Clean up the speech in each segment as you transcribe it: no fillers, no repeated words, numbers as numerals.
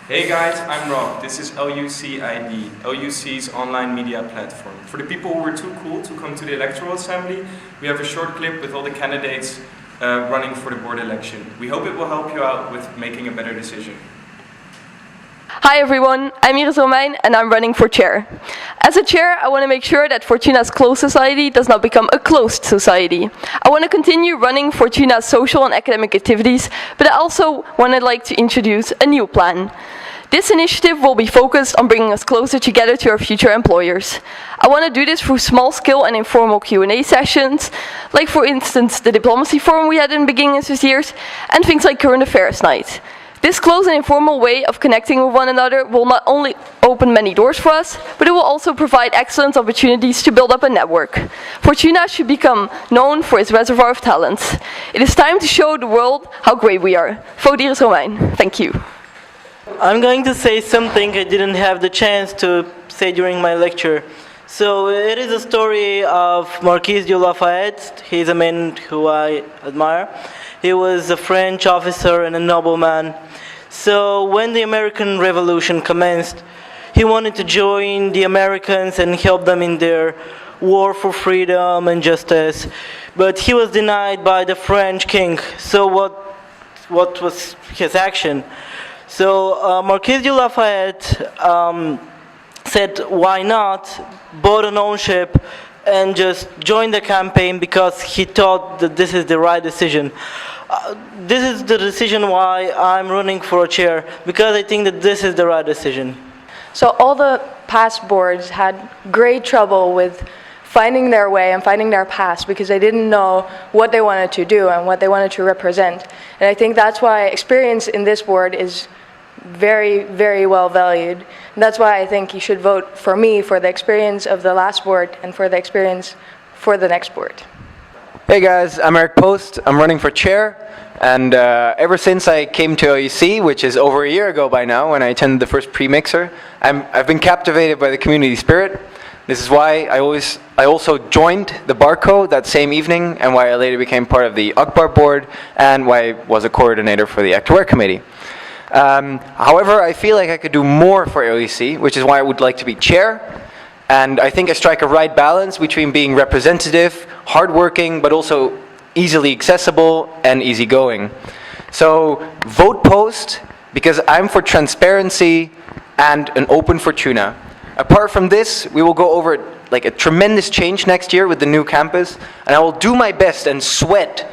Hey guys, I'm Rob. This is LUCID, LUC's online media platform. For the people who were too cool to come to the electoral assembly, we have a short clip with all the candidates running for the board election. We hope it will help you out with making a better decision. Hi everyone, I'm Iris Romein and I'm running for chair. As a chair, I want to make sure that Fortuna's closed society does not become a closed society. I want to continue running Fortuna's social and academic activities, but I also like to introduce a new plan. This initiative will be focused on bringing us closer together to our future employers. I want to do this through small-scale and informal Q&A sessions, like for instance the diplomacy forum we had in the beginning of this year, and things like current affairs night. This close and informal way of connecting with one another will not only open many doors for us, but it will also provide excellent opportunities to build up a network. Fortuna should become known for its reservoir of talents. It is time to show the world how great we are. Vote Iris Romein. Thank you. I'm going to say something I didn't have the chance to say during my lecture. So it is a story of Marquis de Lafayette. He's a man who I admire. He was a French officer and a nobleman. So when the American Revolution commenced, he wanted to join the Americans and help them in their war for freedom and justice. But he was denied by the French king. So what was his action? So Marquis de Lafayette said, why not, bought an own ship and just joined the campaign because he thought that this is the right decision. This is the decision why I'm running for a chair, because I think that this is the right decision. So all the past boards had great trouble with finding their way and finding their path because they didn't know what they wanted to do and what they wanted to represent. And I think that's why experience in this board is very, very well valued. And that's why I think you should vote for me for the experience of the last board and for the experience for the next board. Hey guys, I'm Eric Post. I'm running for chair, and ever since I came to LUC, which is over a year ago by now, when I attended the first pre-mixer, I've been captivated by the community spirit. This is why I also joined the Barco that same evening, and why I later became part of the Akbar board, and why I was a coordinator for the Actuaire Committee. However, I feel like I could do more for LUC, which is why I would like to be chair. And I think I strike a right balance between being representative, hardworking, but also easily accessible and easygoing. So vote Post, because I'm for transparency and an open Fortuna. Apart from this, we will go over like a tremendous change next year with the new campus, and I will do my best and sweat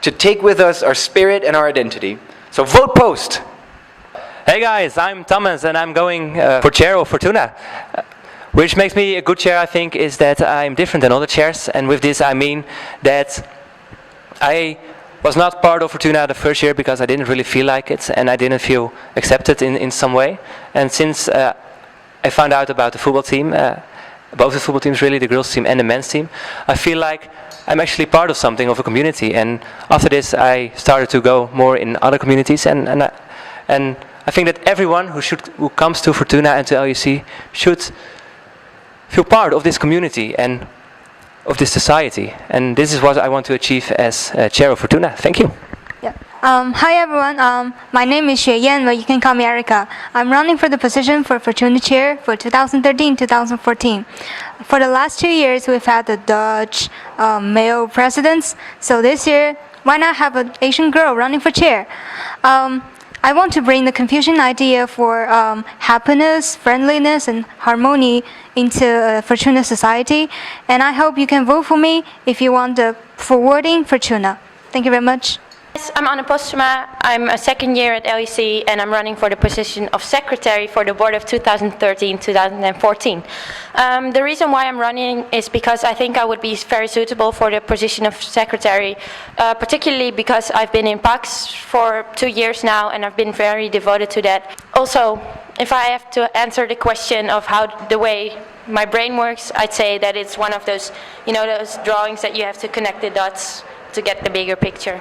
to take with us our spirit and our identity. So vote Post. Hey guys, I'm Thomas and I'm going for chair of Fortuna. Which makes me a good chair, I think, is that I'm different than other chairs. And with this I mean that I was not part of Fortuna the first year because I didn't really feel like it and I didn't feel accepted in some way. And since I found out about the football team, both the football teams really, the girls team and the men's team, I feel like I'm actually part of something, of a community. And after this I started to go more in other communities and I think that everyone who comes to Fortuna and to LUC should feel part of this community and of this society. And this is what I want to achieve as chair of Fortuna. Thank you. Yeah. Hi everyone, my name is Xue Yan, but you can call me Erica. I'm running for the position for Fortuna chair for 2013-2014. For the last 2 years we've had the Dutch male presidents, so this year why not have an Asian girl running for chair? I want to bring the Confucian idea for happiness, friendliness, and harmony into Fortuna society. And I hope you can vote for me if you want the forwarding Fortuna. Thank you very much. Yes, I'm Anne Postuma. I'm a second year at LEC and I'm running for the position of secretary for the board of 2013-2014. The reason why I'm running is because I think I would be very suitable for the position of secretary, particularly because I've been in PAX for 2 years now and I've been very devoted to that. Also, if I have to answer the question of how the way my brain works, I'd say that it's one of those, those drawings that you have to connect the dots to get the bigger picture.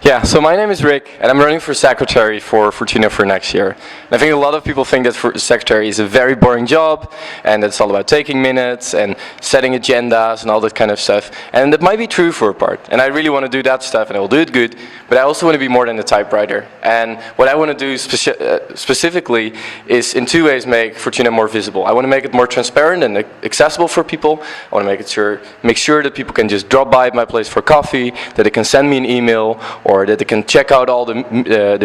Yeah, so my name is Rick, and I'm running for secretary for Fortuna for next year. And I think a lot of people think that for secretary is a very boring job, and it's all about taking minutes and setting agendas and all that kind of stuff. And that might be true for a part, and I really want to do that stuff, and I will do it good, but I also want to be more than a typewriter. And what I want to do specifically is in two ways make Fortuna more visible. I want to make it more transparent and accessible for people. I want to make sure that people can just drop by at my place for coffee, that they can send me an email, or that they can check out all the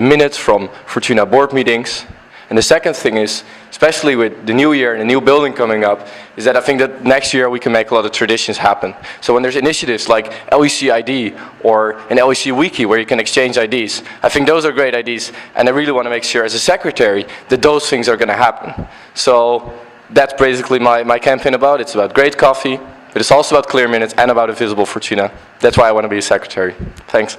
minutes from Fortuna board meetings. And the second thing is, especially with the new year and the new building coming up, is that I think that next year we can make a lot of traditions happen. So when there's initiatives like LUCID or an LEC Wiki where you can exchange IDs, I think those are great ideas, and I really want to make sure as a secretary that those things are going to happen. So that's basically my campaign about. It's about great coffee, but it's also about clear minutes and about a visible Fortuna. That's why I want to be a secretary. Thanks.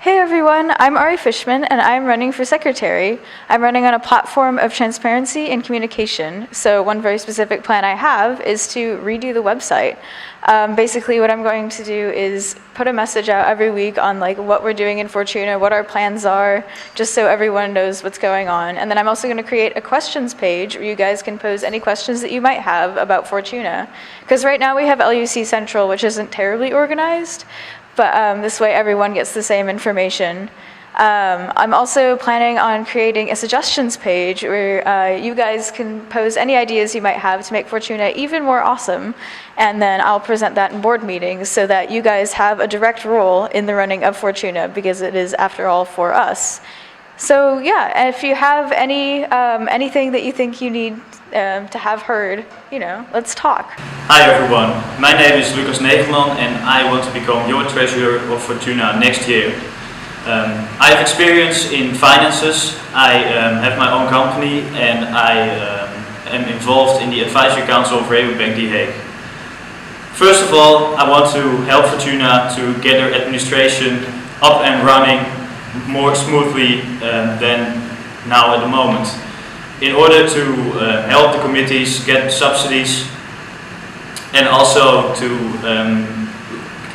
Hey everyone, I'm Ari Fishman and I'm running for secretary. I'm running on a platform of transparency and communication. So one very specific plan I have is to redo the website. Basically what I'm going to do is put a message out every week on like what we're doing in Fortuna, what our plans are, just so everyone knows what's going on. And then I'm also going to create a questions page where you guys can pose any questions that you might have about Fortuna. Because right now we have LUC Central, which isn't terribly organized. But this way everyone gets the same information. I'm also planning on creating a suggestions page where you guys can pose any ideas you might have to make Fortuna even more awesome, and then I'll present that in board meetings so that you guys have a direct role in the running of Fortuna, because it is, after all, for us. So yeah, if you have anything that you think you need to have heard, you know, let's talk. Hi everyone, my name is Lucas Negelman and I want to become your treasurer of Fortuna next year. I have experience in finances, I have my own company, and I am involved in the advisory council of Rabobank The Hague. First of all, I want to help Fortuna to get their administration up and running more smoothly than now at the moment. In order to help the committees get subsidies and also to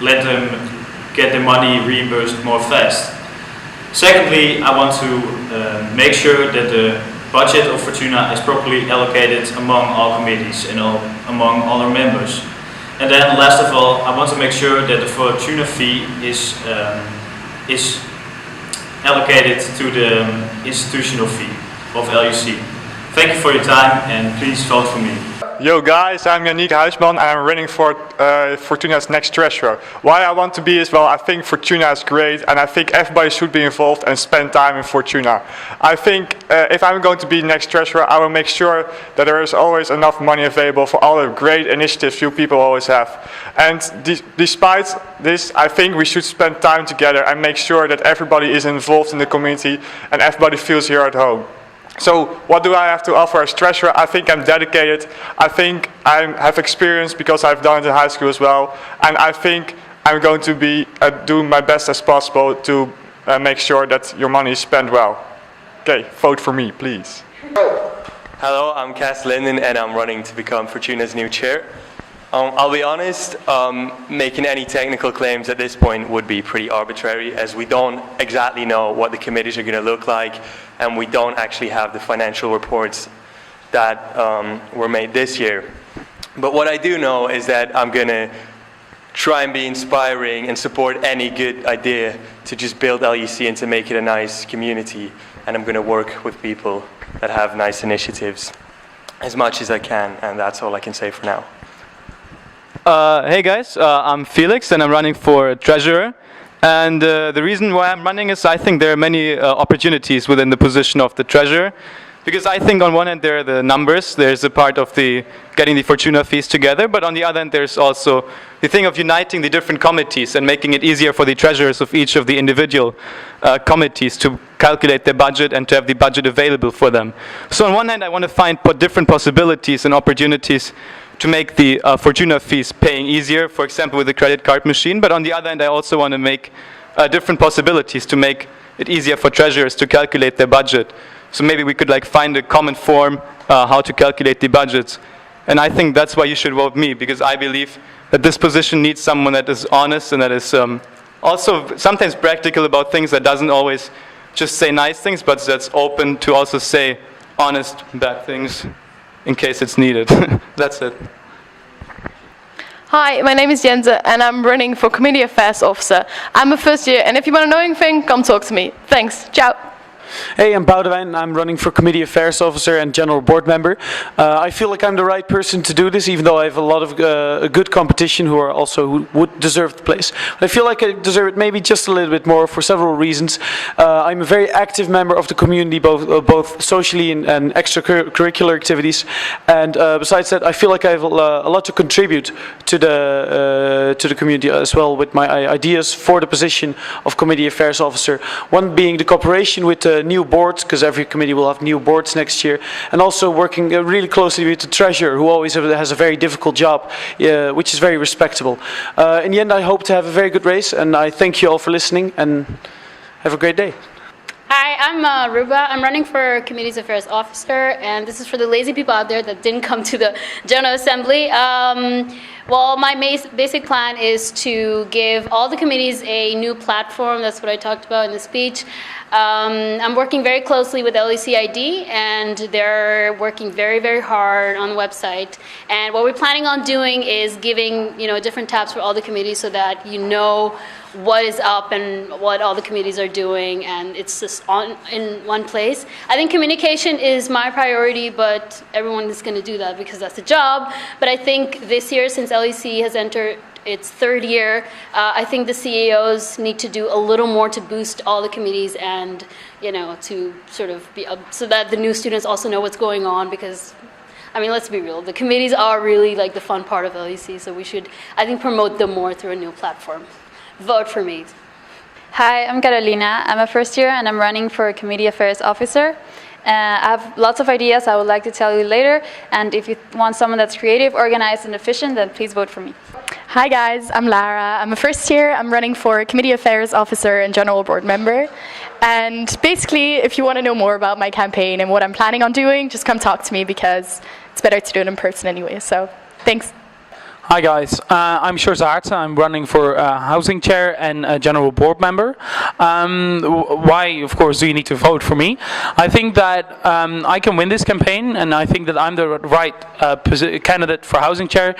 let them get their money reimbursed more fast. Secondly, I want to make sure that the budget of Fortuna is properly allocated among all committees and among all our members. And then last of all, I want to make sure that the Fortuna fee is allocated to the institutional fee of LUC. Thank you for your time and please vote for me. Yo guys, I'm Yannick Huisman and I'm running for Fortuna's next treasurer. Why I want to be is, well, I think Fortuna is great and I think everybody should be involved and spend time in Fortuna. I think if I'm going to be next treasurer, I will make sure that there is always enough money available for all the great initiatives you people always have. And despite this, I think we should spend time together and make sure that everybody is involved in the community and everybody feels here at home. So what do I have to offer as treasurer? I think I'm dedicated. I think I have experience because I've done it in high school as well. And I think I'm going to be doing my best as possible to make sure that your money is spent well. Okay, vote for me, please. Hello, I'm Cass Linden and I'm running to become Fortuna's new chair. I'll be honest, making any technical claims at this point would be pretty arbitrary, as we don't exactly know what the committees are going to look like, and we don't actually have the financial reports that were made this year. But what I do know is that I'm going to try and be inspiring and support any good idea to just build LUC and to make it a nice community, and I'm going to work with people that have nice initiatives as much as I can, and that's all I can say for now. Hey guys, I'm Felix and I'm running for treasurer, and the reason why I'm running is I think there are many opportunities within the position of the treasurer, because I think on one hand there are the numbers, there's a part of the getting the Fortuna fees together, but on the other hand there's also the thing of uniting the different committees and making it easier for the treasurers of each of the individual committees to calculate their budget and to have the budget available for them. So on one hand I want to find different possibilities and opportunities to make the Fortuna fees paying easier, for example with the credit card machine, but on the other hand I also want to make different possibilities to make it easier for treasurers to calculate their budget. So maybe we could find a common form how to calculate the budgets. And I think that's why you should vote me, because I believe that this position needs someone that is honest and that is also sometimes practical about things, that doesn't always just say nice things, but that's open to also say honest, bad things in case it's needed. That's it. Hi, my name is Jense and I'm running for Community Affairs Officer. I'm a first year and if you want to know anything, come talk to me. Thanks, ciao. Hey, I'm Boudewijn. I'm running for Committee Affairs Officer and General Board Member. I feel like I'm the right person to do this, even though I have a lot of good competition who would deserve the place. But I feel like I deserve it maybe just a little bit more for several reasons. I'm a very active member of the community, both socially and extracurricular activities. And besides that, I feel like I have a lot to contribute to the community as well with my ideas for the position of Committee Affairs Officer. One being the cooperation with new boards, because every committee will have new boards next year, and also working really closely with the treasurer, who always has a very difficult job, which is very respectable. In the end, I hope to have a very good race, and I thank you all for listening, and have a great day. Hi, I'm Ruba. I'm running for Community Affairs Officer, and this is for the lazy people out there that didn't come to the General Assembly. Well, my basic plan is to give all the committees a new platform. That's what I talked about in the speech. I'm working very closely with LUCID, and they're working very, very hard on the website. And what we're planning on doing is giving, different tabs for all the committees so that you know what is up and what all the committees are doing, and it's just in one place. I think communication is my priority, but everyone is going to do that because that's the job. But I think this year, since LEC has entered its third year, I think the CEOs need to do a little more to boost all the committees and, to sort of be up so that the new students also know what's going on, because let's be real, the committees are really like the fun part of LEC, so we should, I think, promote them more through a new platform. Vote for me. Hi, I'm Carolina. I'm a first year and I'm running for Community Affairs Officer. I have lots of ideas I would like to tell you later, and if you want someone that's creative, organized, and efficient, then please vote for me. Hi guys, I'm Lara. I'm a first year. I'm running for Committee Affairs Officer and General Board Member. And basically, if you want to know more about my campaign and what I'm planning on doing, just come talk to me, because it's better to do it in person anyway. So, thanks. Hi guys, I'm Sjors Aartsen. I'm running for Housing Chair and General Board Member. Why, of course, do you need to vote for me? I think that I can win this campaign, and I think that I'm the right candidate for Housing Chair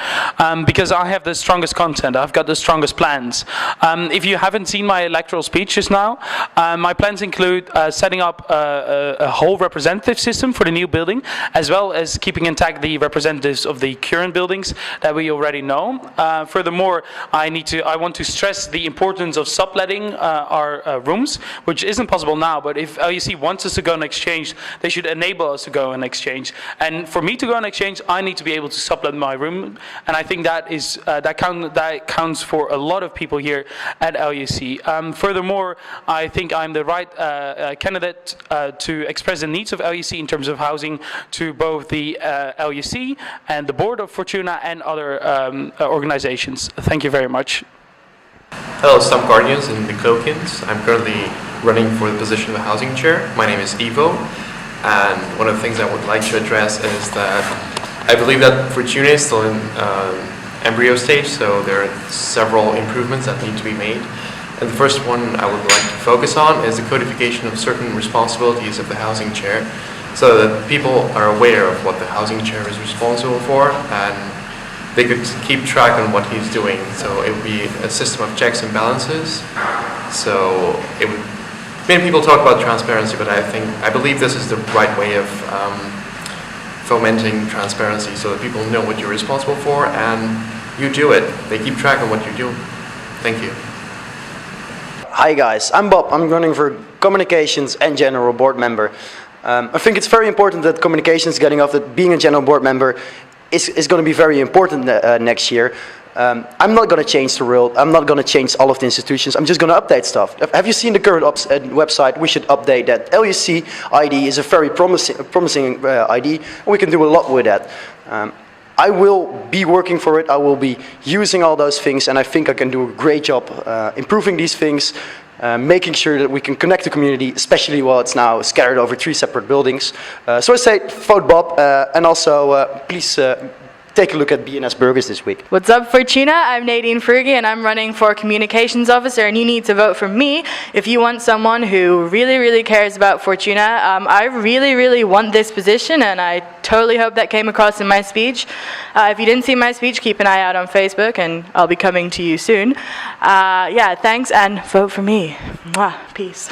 because I have the strongest content. I've got the strongest plans. If you haven't seen my electoral speech just now, my plans include setting up a whole representative system for the new building, as well as keeping intact the representatives of the current buildings that we already know. Furthermore, I want to stress the importance of subletting our rooms, which isn't possible now, but if LUC wants us to go on exchange, they should enable us to go on exchange. And for me to go on exchange, I need to be able to sublet my room, and I think that counts for a lot of people here at LUC. Furthermore, I think I'm the right candidate to express the needs of LUC in terms of housing to both the LUC and the board of Fortuna and other organizations. Thank you very much. Hello, Stam Guardians and Miklokians. I'm currently running for the position of a housing chair. My name is Ivo, and one of the things I would like to address is that I believe that Fortuna is still in embryo stage, so there are several improvements that need to be made. And the first one I would like to focus on is the codification of certain responsibilities of the housing chair, so that people are aware of what the housing chair is responsible for, and they could keep track on what he's doing. So it would be a system of checks and balances. So many people talk about transparency, but I believe this is the right way of fomenting transparency, so that people know what you're responsible for and you do it. They keep track of what you do. Thank you. Hi guys, I'm Bob. I'm running for Communications and General Board Member. I think it's very important that communications getting off, that being a General Board Member is going to be very important next year. I'm not going to change the world. I'm not going to change all of the institutions. I'm just going to update stuff. Have you seen the current website? We should update that. LUC ID is a very promising ID, and we can do a lot with that. I will be working for it. I will be using all those things, and I think I can do a great job improving these things, making sure that we can connect the community, especially while it's now scattered over 3 separate buildings. So I say vote Bob, and also please take a look at B&S Burgers this week. What's up, Fortuna? I'm Nadine Frugi and I'm running for Communications Officer, and you need to vote for me if you want someone who really cares about Fortuna. I really want this position, and I totally hope that came across in my speech. If you didn't see my speech, keep an eye out on Facebook and I'll be coming to you soon. Yeah, thanks and vote for me. Mwah. Peace.